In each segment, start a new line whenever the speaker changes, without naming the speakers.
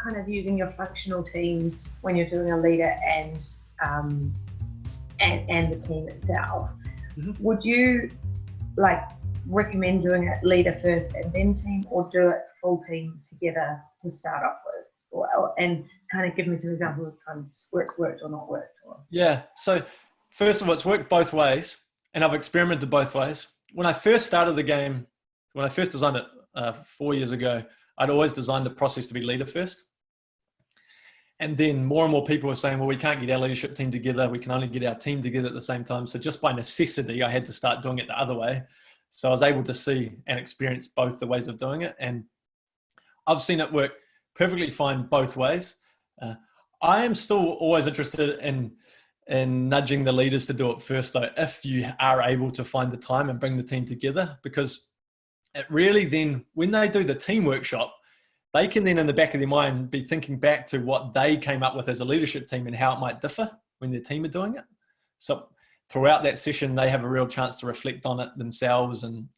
kind of using your functional teams when you're doing a leader and the team itself, would you like recommend doing it leader first and then team, or do it full team together to start off with? And kind of give me some examples of times where it's worked or not worked.
Yeah. So first of all, it's worked both ways, and I've experimented both ways. When I first started the game, when I first designed it 4 years ago, I'd always designed the process to be leader first. And then more and more people were saying, well, we can't get our leadership team together. We can only get our team together at the same time. So just by necessity, I had to start doing it the other way. So I was able to see and experience both the ways of doing it. And I've seen it work perfectly fine both ways. I am still always interested in nudging the leaders to do it first, though, if you are able to find the time and bring the team together, because it really then, when they do the team workshop, they can then in the back of their mind be thinking back to what they came up with as a leadership team and how it might differ when their team are doing it. So throughout that session, they have a real chance to reflect on it themselves and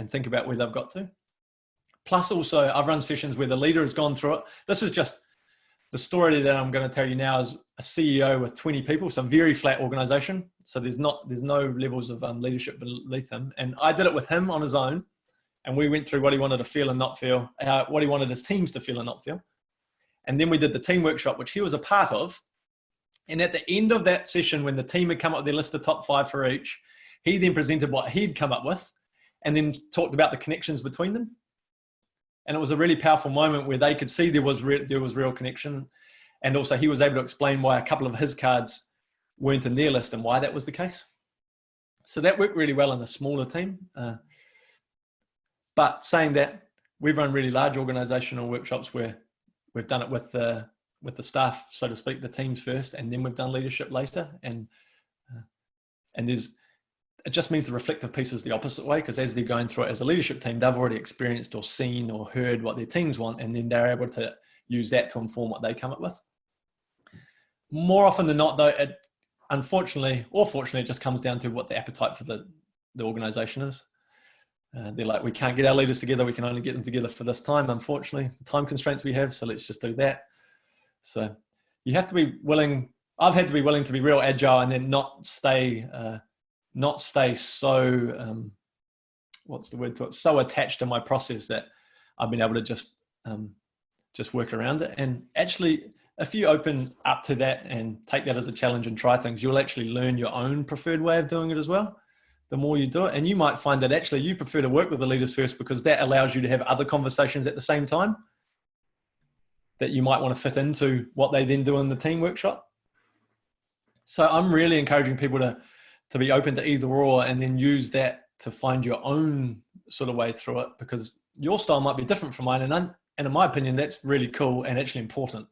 think about where they've got to. Plus also, I've run sessions where the leader has gone through it. This is just the story that I'm going to tell you now is a CEO with 20 people, so a very flat organization. So there's no levels of leadership beneath him. And I did it with him on his own. And we went through what he wanted to feel and not feel, what he wanted his teams to feel and not feel. And then we did the team workshop, which he was a part of. And at the end of that session, when the team had come up with their list of top 5 for each, he then presented what he'd come up with and then talked about the connections between them. And it was a really powerful moment where they could see there was real connection. And also he was able to explain why a couple of his cards weren't in their list and why that was the case. So that worked really well in a smaller team. But saying that, we've run really large organizational workshops where we've done it with the staff, so to speak, the teams first, and then we've done leadership later. And it just means the reflective piece is the opposite way, because as they're going through it as a leadership team, they've already experienced or seen or heard what their teams want, and then they're able to use that to inform what they come up with. More often than not, though, it unfortunately or fortunately, it just comes down to what the appetite for the organization is. They're like, we can't get our leaders together. We can only get them together for this time. Unfortunately, the time constraints we have. So let's just do that. So you have to be willing. I've had to be willing to be real agile and then not stay so, what's the word to it? So attached to my process that I've been able to just work around it. And actually, if you open up to that and take that as a challenge and try things, you'll actually learn your own preferred way of doing it as well. The more you do it, and you might find that actually you prefer to work with the leaders first because that allows you to have other conversations at the same time that you might want to fit into what they then do in the team workshop. So I'm really encouraging people to be open to either or, and then use that to find your own sort of way through it, because your style might be different from mine. And in my opinion, that's really cool and actually important.